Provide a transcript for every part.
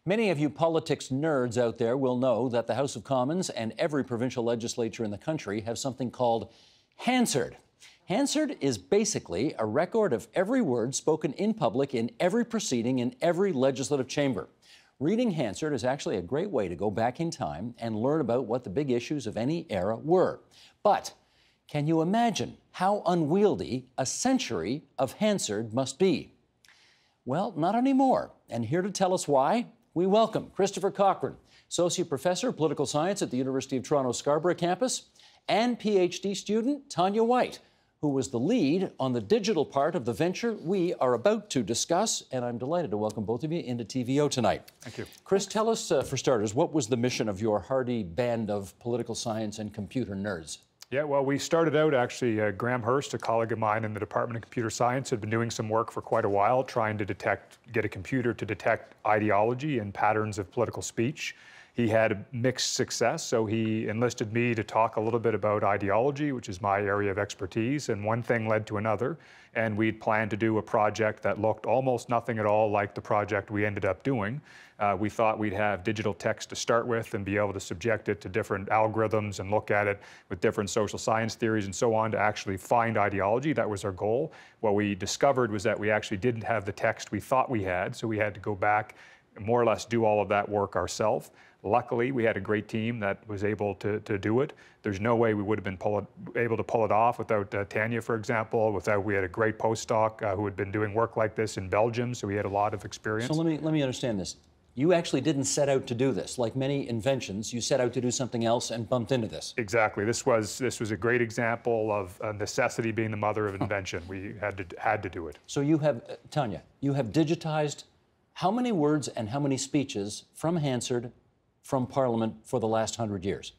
Many of you politics nerds out there will know that the House of Commons and every provincial legislature in the country have something called Hansard. Hansard is basically a record of every word spoken in public in every proceeding in every legislative chamber. Reading Hansard is actually a great way to go back in time and learn about what the big issues of any era were. But can you imagine how unwieldy a century of Hansard must be? Well, not anymore. And here to tell us why, we welcome Christopher Cochrane, Associate Professor of Political Science at the University of Toronto Scarborough campus, and PhD student Tanya White, who was the lead on the digital part of the venture we are about to discuss. And I'm delighted to welcome both of you into TVO tonight. Thank you. Chris, tell us, for starters, what was the mission of your hardy band of political science and computer nerds? Yeah, well, we started out actually, Graham Hurst, a colleague of mine in the Department of Computer Science, had been doing some work for quite a while trying to get a computer to detect ideology and patterns of political speech. He had mixed success, so he enlisted me to talk a little bit about ideology, which is my area of expertise, and one thing led to another, and we'd planned to do a project that looked almost nothing at all like the project we ended up doing. We thought we'd have digital text to start with and be able to subject it to different algorithms and look at it with different social science theories and so on to actually find ideology. That was our goal. What we discovered was that we actually didn't have the text we thought we had, so we had to go back and more or less do all of that work ourselves. Luckily, we had a great team that was able to do it. There's no way we would have been able to pull it off without Tanya, for example. We had a great postdoc who had been doing work like this in Belgium, so we had a lot of experience. So let me understand this. You actually didn't set out to do this. Like many inventions, you set out to do something else and bumped into this. Exactly. This was a great example of necessity being the mother of invention. We had to do it. So you have, Tanya, you have digitized how many words and how many speeches from Hansard from Parliament for the last 100 years?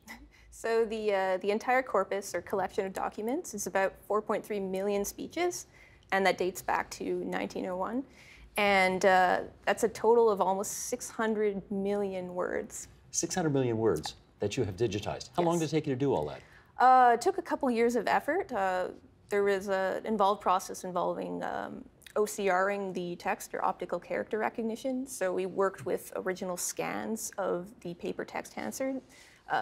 So the entire corpus or collection of documents is about 4.3 million speeches, and that dates back to 1901. And that's a total of almost 600 million words. 600 million words that you have digitized. How long did it take you to do all that? It took a couple years of effort. There was an involved process involving OCRing the text, or optical character recognition. So we worked with original scans of the paper text Hansard.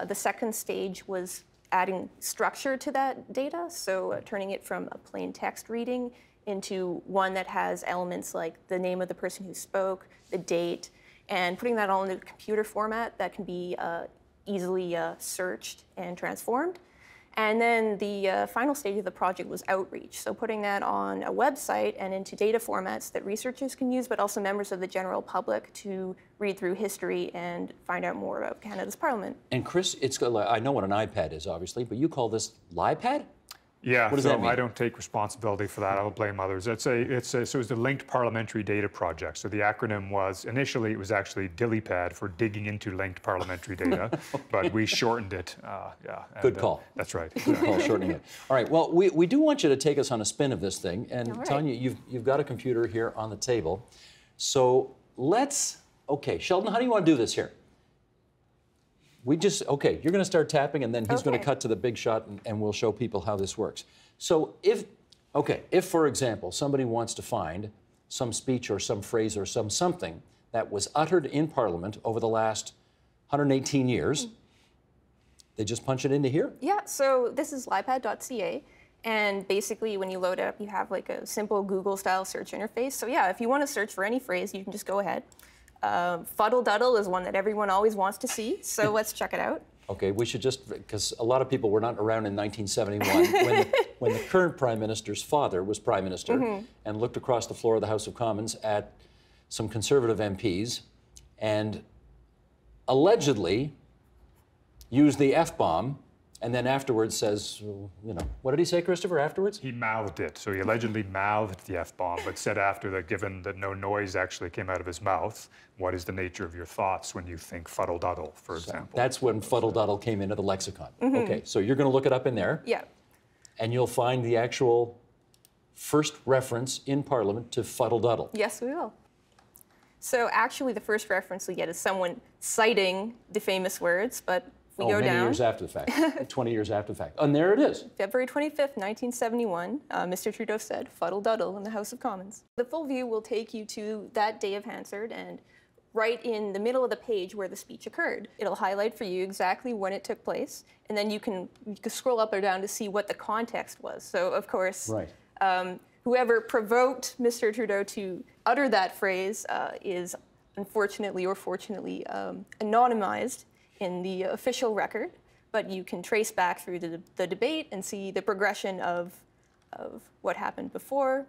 The second stage was adding structure to that data, so turning it from a plain text reading into one that has elements like the name of the person who spoke, the date, and putting that all into a computer format that can be easily searched and transformed. And then the final stage of the project was outreach, so putting that on a website and into data formats that researchers can use, but also members of the general public to read through history and find out more about Canada's Parliament. And Chris, I know what an iPad is, obviously, but you call this LiPad? Yeah, what does that mean? I don't take responsibility for that. I'll blame others. So it was the Linked Parliamentary Data Project. So the acronym was, initially it was actually DILIPAD for Digging into Linked Parliamentary Data, okay. But we shortened it. Good call. That's right. Good call, shortening it. All right, well, we do want you to take us on a spin of this thing. And right. Tanya, you've got a computer here on the table. So okay, Sheldon, how do you want to do this here? Okay, you're going to start tapping, and then he's going to cut to the big shot, and we'll show people how this works. So if, for example, somebody wants to find some speech or some phrase or something that was uttered in Parliament over the last 118 years, they just punch it into here? Yeah, so this is lipad.ca, and basically when you load it up, you have like a simple Google-style search interface. So yeah, if you want to search for any phrase, you can just go ahead. Fuddle Duddle is one that everyone always wants to see, so let's check it out. Okay, we should just, because a lot of people were not around in 1971 when the current Prime Minister's father was Prime Minister and looked across the floor of the House of Commons at some Conservative MPs and allegedly used the F-bomb, and then afterwards says, what did he say, Christopher, afterwards? He mouthed it. So he allegedly mouthed the F-bomb, but said after that, given that no noise actually came out of his mouth, what is the nature of your thoughts when you think fuddle-duddle, for example? That's when fuddle-duddle came into the lexicon. Okay, so you're going to look it up in there. Yeah. And you'll find the actual first reference in Parliament to fuddle-duddle. Yes, we will. So actually, the first reference we get is someone citing the famous words, but we go many down. years after the fact, 20 years after the fact. And there it is. February 25th, 1971, Mr. Trudeau said, fuddle-duddle in the House of Commons. The full view will take you to that day of Hansard, and right in the middle of the page where the speech occurred. It'll highlight for you exactly when it took place, and then you can scroll up or down to see what the context was. So, of course, whoever provoked Mr. Trudeau to utter that phrase is unfortunately or fortunately anonymized in the official record, but you can trace back through the debate and see the progression of what happened before.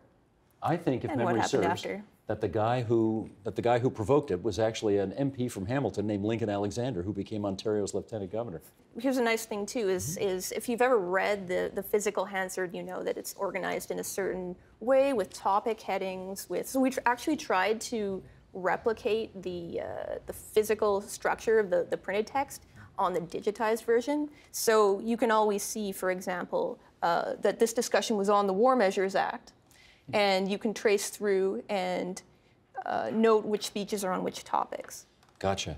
I think, if memory serves, that the guy who provoked it was actually an MP from Hamilton named Lincoln Alexander, who became Ontario's lieutenant governor. Here's a nice thing too: is if you've ever read the physical Hansard, you know that it's organized in a certain way with topic headings. So we actually tried to replicate the physical structure of the printed text on the digitized version. So you can always see, for example, that this discussion was on the War Measures Act, and you can trace through and note which speeches are on which topics. Gotcha.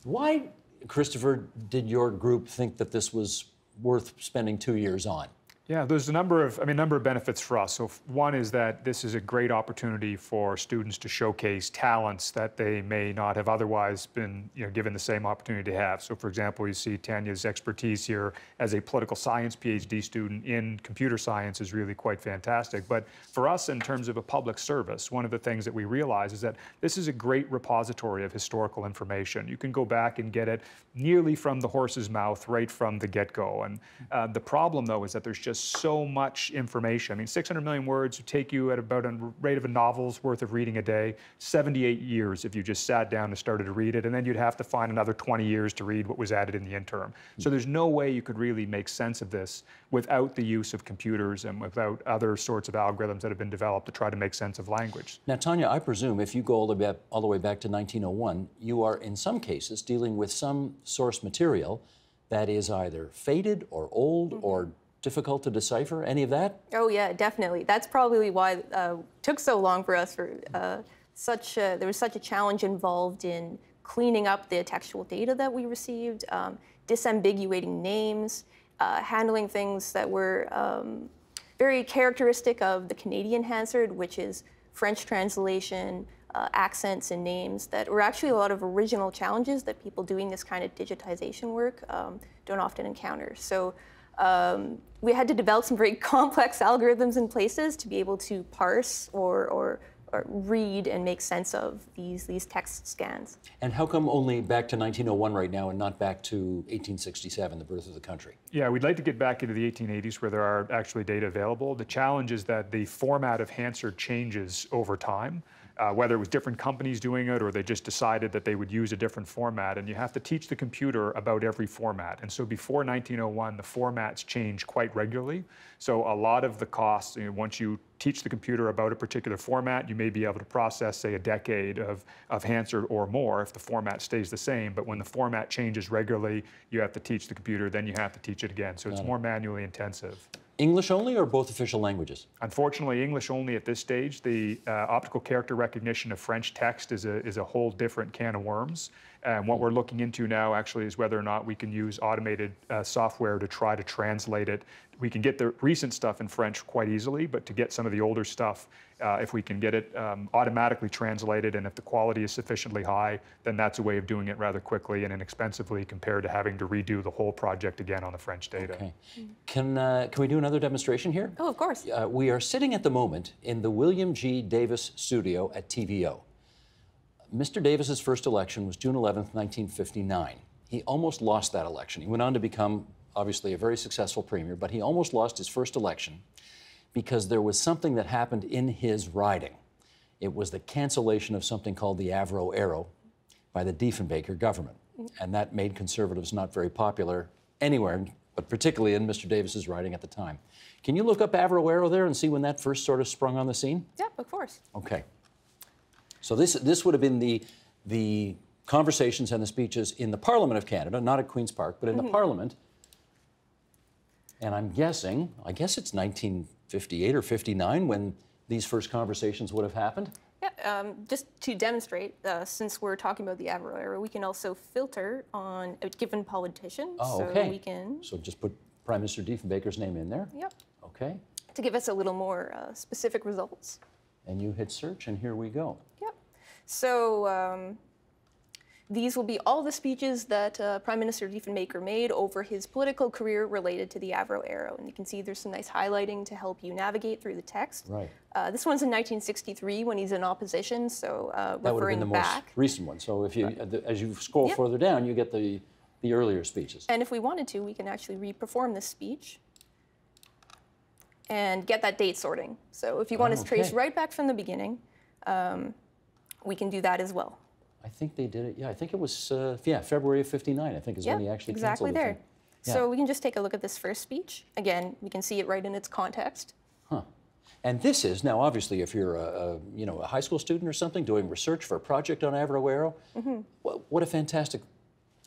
Why, Christopher, did your group think that this was worth spending 2 years on? Yeah, there's a number of benefits for us. So one is that this is a great opportunity for students to showcase talents that they may not have otherwise been given the same opportunity to have. So for example, you see Tanya's expertise here as a political science PhD student in computer science is really quite fantastic. But for us, in terms of a public service, one of the things that we realize is that this is a great repository of historical information. You can go back and get it nearly from the horse's mouth, right from the get-go. And the problem, though, is that there's just so much information. I mean, 600 million words would take you at about a rate of a novel's worth of reading a day, 78 years if you just sat down and started to read it, and then you'd have to find another 20 years to read what was added in the interim. So there's no way you could really make sense of this without the use of computers and without other sorts of algorithms that have been developed to try to make sense of language. Now, Tanya, I presume if you go all the way back to 1901, you are in some cases dealing with some source material that is either faded or old or difficult to decipher. Any of that? Oh yeah, definitely. That's probably why it took so long for us. There was such a challenge involved in cleaning up the textual data that we received, disambiguating names, handling things that were very characteristic of the Canadian Hansard, which is French translation, accents and names that were actually a lot of original challenges that people doing this kind of digitization work don't often encounter. So we had to develop some very complex algorithms in places to be able to parse or read and make sense of these text scans. And how come only back to 1901 right now and not back to 1867, the birth of the country? Yeah, we'd like to get back into the 1880s where there are actually data available. The challenge is that the format of Hansard changes over time. Whether it was different companies doing it or they just decided that they would use a different format, and you have to teach the computer about every format. And so before 1901, the formats change quite regularly. So a lot of the costs, once you teach the computer about a particular format, you may be able to process, say, a decade of Hansard or more if the format stays the same. But when the format changes regularly, you have to teach the computer, then you have to teach it again. So it's more manually intensive. English only or both official languages? Unfortunately, English only at this stage. The optical character recognition of French text is a whole different can of worms. And what we're looking into now actually is whether or not we can use automated software to try to translate it. We can get the recent stuff in French quite easily, but to get some of the older stuff, if we can get it automatically translated and if the quality is sufficiently high, then that's a way of doing it rather quickly and inexpensively compared to having to redo the whole project again on the French data. Okay. Can we do another demonstration here? Oh, of course. We are sitting at the moment in the William G. Davis studio at TVO. Mr. Davis's first election was June 11th, 1959. He almost lost that election. He went on to become, obviously, a very successful premier, but he almost lost his first election because there was something that happened in his riding. It was the cancellation of something called the Avro Arrow by the Diefenbaker government. And that made conservatives not very popular anywhere, but particularly in Mr. Davis's riding at the time. Can you look up Avro Arrow there and see when that first sort of sprung on the scene? Yeah, of course. Okay. So this would have been the conversations and the speeches in the Parliament of Canada, not at Queen's Park, but in the Parliament. And I'm guessing, I guess it's 1958 or 59 when these first conversations would have happened. Yeah, just to demonstrate, since we're talking about the Avro Arrow, we can also filter on a given politician. Oh, so okay. we can. So just put Prime Minister Diefenbaker's name in there. Yep. Okay. To give us a little more specific results. And you hit search, and here we go. Yep. So These will be all the speeches that Prime Minister Diefenbaker made over his political career related to the Avro Arrow. And you can see there's some nice highlighting to help you navigate through the text. Right. This one's in 1963 when he's in opposition, so that would have been the back. most recent one. So if you, as you scroll further down, you get the earlier speeches. And if we wanted to, we can actually re-perform this speech and get that date sorting. So if you want to trace right back from the beginning, we can do that as well. I think they did it. Yeah, I think it was February of '59. I think is when he actually exactly canceled the there. thing. Yeah. So we can just take a look at this first speech. Again, we can see it right in its context. Huh. And this is now obviously, if you're a high school student or something doing research for a project on Avro Arrow, what a fantastic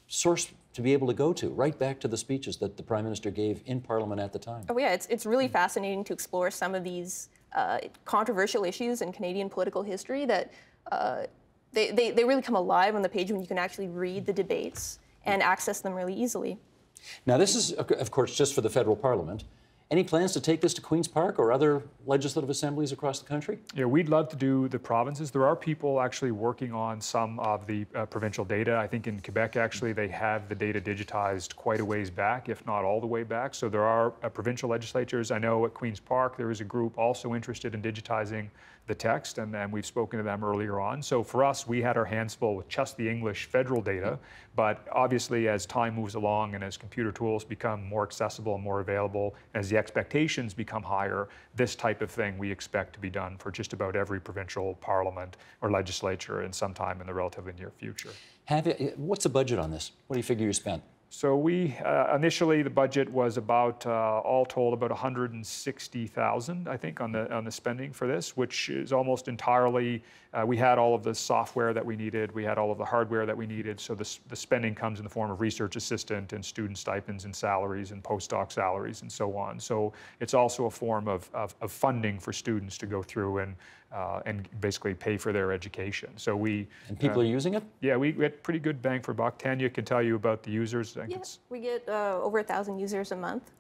source to be able to go to, right back to the speeches that the Prime Minister gave in Parliament at the time. Oh yeah, it's really fascinating to explore some of these controversial issues in Canadian political history that they really come alive on the page when you can actually read the debates and access them really easily. Now this is, of course, just for the federal Parliament. Any plans to take this to Queen's Park or other legislative assemblies across the country? Yeah, we'd love to do the provinces. There are people actually working on some of the provincial data. I think in Quebec, actually, they have the data digitized quite a ways back, if not all the way back. So there are provincial legislatures. I know at Queen's Park, there is a group also interested in digitizing the text, and we've spoken to them earlier on. So for us, we had our hands full with just the English federal data, but obviously as time moves along and as computer tools become more accessible and more available, as the expectations become higher, this type of thing we expect to be done for just about every provincial parliament or legislature in some time in the relatively near future. What's the budget on this? What do you figure you spent? So we, initially the budget was about, all told, about 160,000, I think, on the spending for this, which is almost entirely, we had all of the software that we needed, we had all of the hardware that we needed, so the spending comes in the form of research assistant and student stipends and salaries and postdoc salaries and so on. So it's also a form of funding for students to go through and basically pay for their education. So we... And people are using it? Yeah, we get pretty good bang for buck. Tanya can tell you about the users. We get over 1,000 users a month.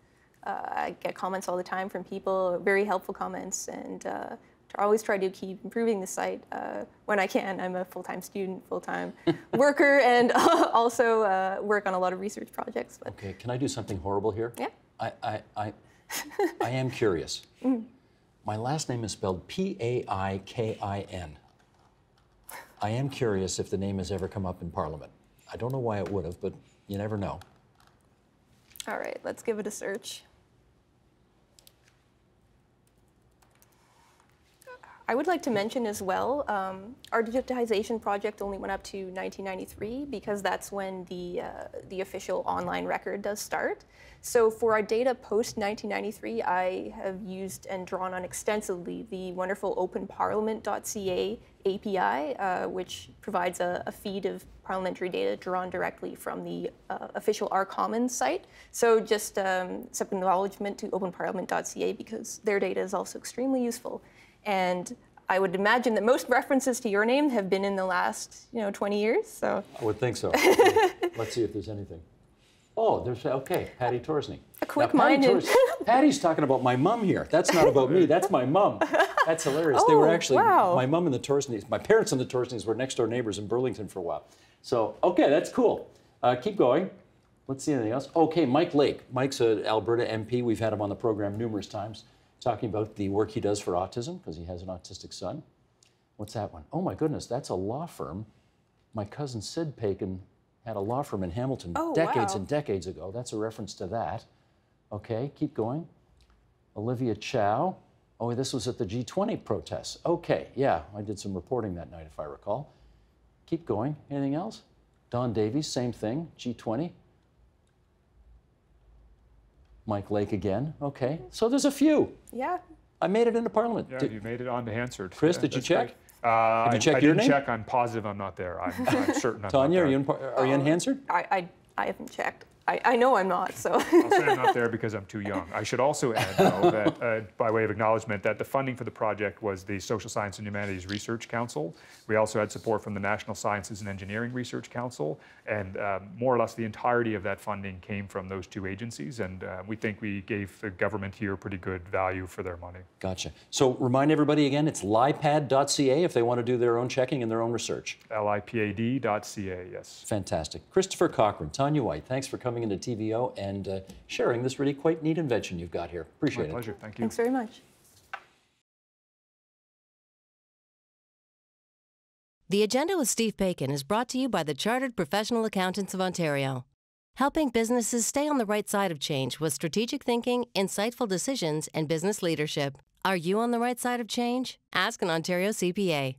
I get comments all the time from people, very helpful comments, and I always try to keep improving the site when I can. I'm a full-time student, full-time worker, and also work on a lot of research projects. But. Okay, can I do something horrible here? Yeah. I am curious. My last name is spelled P-A-I-K-I-N. I am curious if the name has ever come up in Parliament. I don't know why it would have, but you never know. All right, let's give it a search. I would like to mention as well, our digitization project only went up to 1993 because that's when the official online record does start. So for our data post-1993, I have used and drawn on extensively the wonderful openparliament.ca API, which provides a feed of parliamentary data drawn directly from the official Our Commons site. So just some acknowledgement to openparliament.ca because their data is also extremely useful. And I would imagine that most references to your name have been in the last, 20 years. So I would think so. Let's see if there's anything. Oh, there's, okay, Patty Torsney. A quick-minded. Patty's talking about my mom here. That's not about me, that's my mom. That's hilarious. They were actually, my mom and the Torsneys, my parents and the Torsneys were next door neighbors in Burlington for a while. So, okay, that's cool. Keep going. Let's see anything else. Okay, Mike Lake. Mike's an Alberta MP. We've had him on the program numerous times, talking about the work he does for autism, because he has an autistic son. What's that one? Oh my goodness, that's a law firm. My cousin Sid Pakin had a law firm in Hamilton decades and decades ago. That's a reference to that. Okay, keep going. Olivia Chow. Oh, this was at the G20 protests. Okay, yeah, I did some reporting that night, if I recall. Keep going. Anything else? Don Davies, same thing, G20. Mike Lake again. Okay, so there's a few. Yeah. I made it into Parliament. Yeah, you made it on to Hansard. Chris, did you check? Have you checked your name? I didn't check. I'm positive I'm not there. I'm certain I'm Tanya, not there. are you in Hansard? I haven't checked. I know I'm not, so. I'll say I'm not there because I'm too young. I should also add, though, that by way of acknowledgement, that the funding for the project was the Social Science and Humanities Research Council. We also had support from the National Sciences and Engineering Research Council, and more or less the entirety of that funding came from those two agencies, and we think we gave the government here pretty good value for their money. Gotcha. So remind everybody again, it's lipad.ca if they want to do their own checking and their own research. lipad.ca, yes. Fantastic. Christopher Cochran, Tanya White, thanks for coming into TVO and sharing this really quite neat invention you've got here. Appreciate it. My pleasure. Thank you. Thanks very much. The Agenda with Steve Bacon is brought to you by the Chartered Professional Accountants of Ontario, helping businesses stay on the right side of change with strategic thinking, insightful decisions, and business leadership. Are you on the right side of change? Ask an Ontario CPA.